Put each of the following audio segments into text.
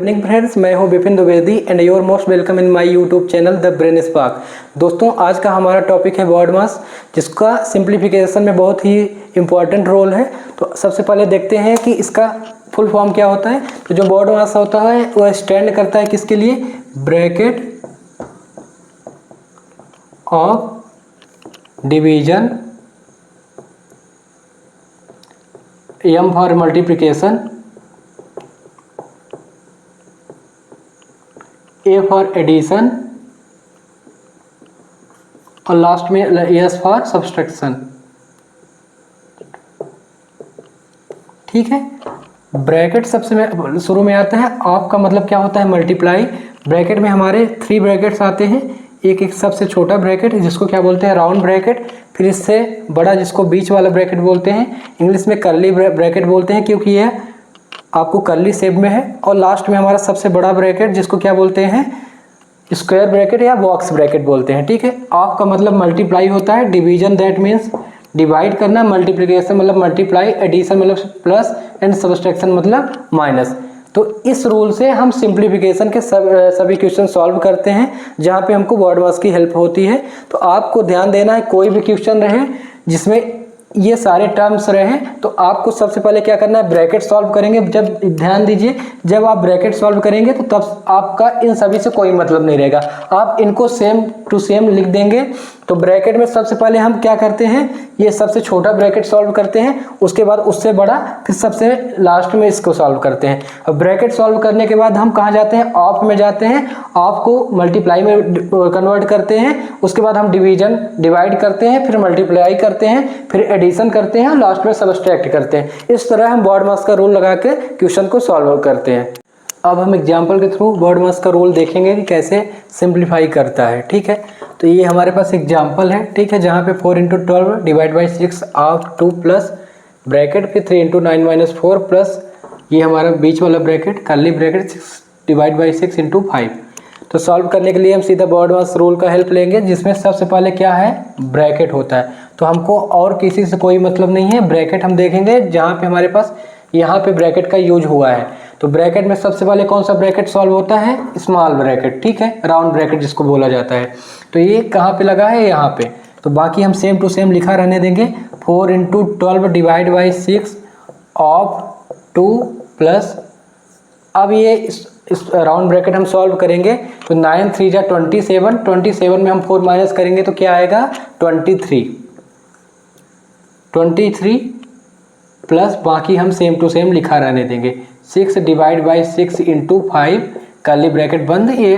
Evening friends, मैं हूं Vipin Dwivedi and your most welcome in my YouTube channel the brain spark. दोस्तों, आज का हमारा टॉपिक है वर्ड मास, जिसका सिंप्लीफिकेशन में बहुत ही इम्पॉर्टेंट रोल है। तो सबसे पहले देखते हैं कि इसका फुल फॉर्म क्या होता है। तो जो वर्ड मास होता है वह स्टैंड करता है किसके लिए? Bracket of division, M for multiplication, A for addition और लास्ट में एस फॉर सब्सट्रैक्शन। ठीक है, ब्रैकेट सबसे शुरू में आता है। ऑफ का मतलब क्या होता है? मल्टीप्लाई। ब्रैकेट में हमारे 3 ब्रैकेट्स आते हैं। एक सबसे छोटा ब्रैकेट जिसको क्या बोलते हैं? Round bracket. फिर इससे बड़ा जिसको बीच वाला ब्रैकेट बोलते हैं, इंग्लिश में कर्ली ब्रैकेट बोलते हैं क्योंकि यह आपको कर्ली शेप में है। और लास्ट में हमारा सबसे बड़ा ब्रैकेट जिसको क्या बोलते हैं? स्क्वायर ब्रैकेट या बॉक्स ब्रैकेट बोलते हैं। ठीक है, ऑफ का मतलब मल्टीप्लाई होता है, डिवीजन दैट मीन्स डिवाइड करना, मल्टीप्लिकेशन मतलब मल्टीप्लाई, एडिशन मतलब प्लस एंड सब्सट्रैक्शन मतलब माइनस। तो इस रूल से हम सिंप्लीफिकेशन के सभी क्वेश्चन सॉल्व करते हैं जहाँ पे हमको वर्ड मास की हेल्प होती है। तो आपको ध्यान देना है, कोई भी क्वेश्चन रहे जिसमें ये सारे टर्म्स रहे तो आपको सबसे पहले क्या करना है? ब्रैकेट सॉल्व करेंगे। जब ध्यान दीजिए, जब आप ब्रैकेट सॉल्व करेंगे तो तब आपका इन सभी से कोई मतलब नहीं रहेगा, आप इनको सेम टू सेम लिख देंगे। तो ब्रैकेट में सबसे पहले हम क्या करते हैं? ये सबसे छोटा ब्रैकेट सॉल्व करते हैं, उसके बाद उससे बड़ा, फिर सबसे लास्ट में इसको सॉल्व करते हैं। अब ब्रैकेट सॉल्व करने के बाद हम कहाँ जाते हैं? ऑफ में जाते हैं। ऑफ को मल्टीप्लाई में कन्वर्ट करते हैं, उसके बाद हम डिवाइड करते हैं, फिर मल्टीप्लाई करते हैं, फिर एडिशन करते हैं, लास्ट में सब्सट्रैक्ट करते हैं। इस तरह हम वर्ड मास का रूल लगा के क्वेश्चन को सॉल्व करते हैं। अब हम एग्जाम्पल के थ्रू वर्ड मास का रूल देखेंगे कि कैसे सिंप्लीफाई करता है। ठीक है, तो ये हमारे पास एग्जाम्पल है। ठीक है, जहाँ पे 4 × 12 divide by 6 of 2 plus bracket, फिर 3 × 9 - 4 प्लस ये हमारा बीच वाला bracket curly bracket 6 divide by 6 × 5। तो सॉल्व करने के लिए हम सीधा वर्ड मास रूल का हेल्प लेंगे, जिसमें सबसे पहले क्या है? ब्रैकेट होता है। तो हमको और किसी से कोई मतलब नहीं है, ब्रैकेट हम देखेंगे जहाँ पे हमारे पास यहाँ पे ब्रैकेट का यूज हुआ है। तो ब्रैकेट में सबसे पहले कौन सा ब्रैकेट सॉल्व होता है? Small bracket. ठीक है, राउंड ब्रैकेट जिसको बोला जाता है। तो ये कहाँ पे लगा है? यहाँ पे। तो बाकी हम सेम टू सेम लिखा रहने देंगे। 4 × 12 डिवाइड बाई 6 ऑफ 2 प्लस, अब ये इस राउंड ब्रैकेट हम सॉल्व करेंगे तो 9 × 3 = 27, 27 में हम 4 माइनस करेंगे तो क्या आएगा? 23 प्लस बाकी हम सेम टू सेम लिखा रहने देंगे। 6 डिवाइड बाई 6 × 5 कर्ली ब्रैकेट बंद, ये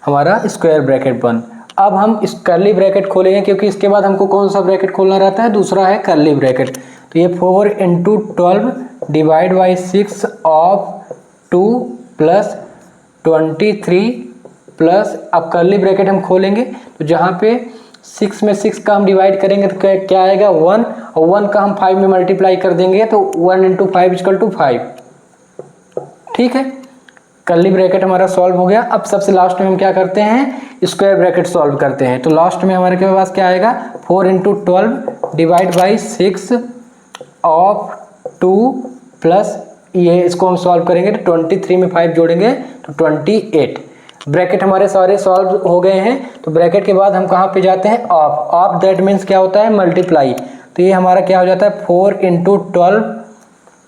हमारा स्क्वायर ब्रैकेट बंद। अब हम इस कर्ली ब्रैकेट खोलेंगे क्योंकि इसके बाद हमको कौन सा ब्रैकेट खोलना रहता है? दूसरा है कर्ली ब्रैकेट। तो ये 4 × 12 divide by 6 of 2 plus 23 plus, अब कर्ली ब्रैकेट हम खोलेंगे तो जहाँ पे 6 में 6 का हम डिवाइड करेंगे तो क्या आएगा? 1, और 1 का हम 5 में मल्टीप्लाई कर देंगे तो 1 × 5 = 5। ठीक है, कर्ली ब्रैकेट हमारा सॉल्व हो गया। अब सबसे लास्ट में हम क्या करते हैं? स्क्वायर ब्रैकेट सॉल्व करते हैं। तो लास्ट में हमारे के पास क्या आएगा? 4 × 12 डिवाइड बाई 6 ऑफ 2 प्लस, ये इसको हम सॉल्व करेंगे तो 23 में 5 जोड़ेंगे तो 28। ब्रैकेट हमारे सारे सॉल्व हो गए हैं। तो ब्रैकेट के बाद हम कहाँ पे जाते हैं? ऑफ। ऑफ दैट मीन्स क्या होता है? मल्टीप्लाई। तो ये हमारा क्या हो जाता है? 4 × 12।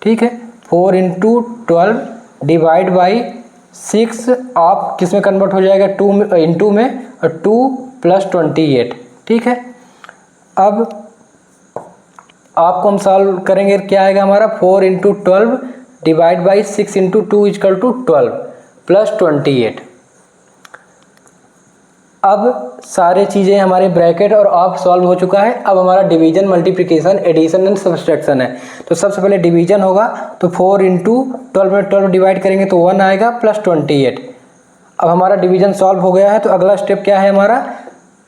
ठीक है, 4 × 12 डिवाइड बाई 6 ऑफ किस में कन्वर्ट हो जाएगा? 2 में, और 2 प्लस 28। ठीक है, अब आपको हम सॉल्व करेंगे, क्या आएगा हमारा? 4 × 12 डिवाइड बाई 6 × 2 = 12 प्लस 28। अब सारे चीज़ें हमारे ब्रैकेट और ऑफ सॉल्व हो चुका है। अब हमारा division, multiplication, addition and subtraction है। तो सबसे पहले डिवीजन होगा, तो 4 × 12 में 12 डिवाइड करेंगे तो 1 आएगा प्लस 28। अब हमारा डिवीजन सॉल्व हो गया है। तो अगला स्टेप क्या है हमारा?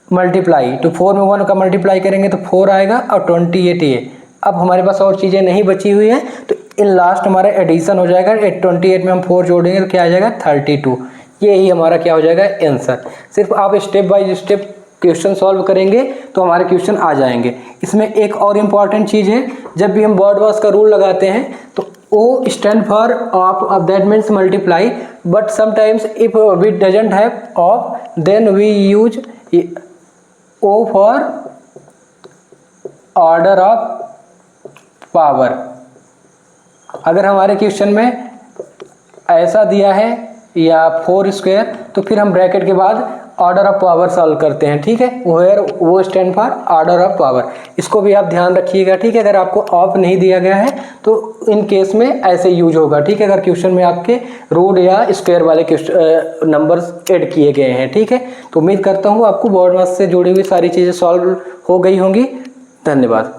मल्टीप्लाई। तो 4 में 1 का मल्टीप्लाई करेंगे तो 4 आएगा और 28 ये। अब हमारे पास और चीज़ें नहीं बची हुई हैं तो इन लास्ट हमारा एडिशन हो जाएगा। 28 में हम 4 जोड़ेंगे तो क्या आ जाएगा? 32। यही हमारा क्या हो जाएगा? आंसर। सिर्फ आप step by step question solve करेंगे तो हमारे क्वेश्चन आ जाएंगे। इसमें एक और इम्पॉर्टेंट चीज़ है, जब भी हम वर्ड मास का रूल लगाते हैं तो O stand for of that means multiply, but sometimes if we doesn't have of, then we use O for order of power. अगर हमारे क्वेश्चन में ऐसा दिया है या 4 स्क्वायर, तो फिर हम ब्रैकेट के बाद ऑर्डर ऑफ पावर सॉल्व करते हैं, ठीक है, वेयर वो stand for order of power. इसको भी आप ध्यान रखिएगा, ठीक है। अगर आपको ऑफ नहीं दिया गया है तो इन केस में ऐसे यूज होगा, ठीक है, अगर क्वेश्चन में आपके रूट या स्क्वायर वाले नंबर्स ऐड किए गए हैं, ठीक है। तो उम्मीद करता हूँ आपको बोर्ड मैथ से जुड़ी हुई सारी चीज़ें सॉल्व हो गई होंगी। धन्यवाद।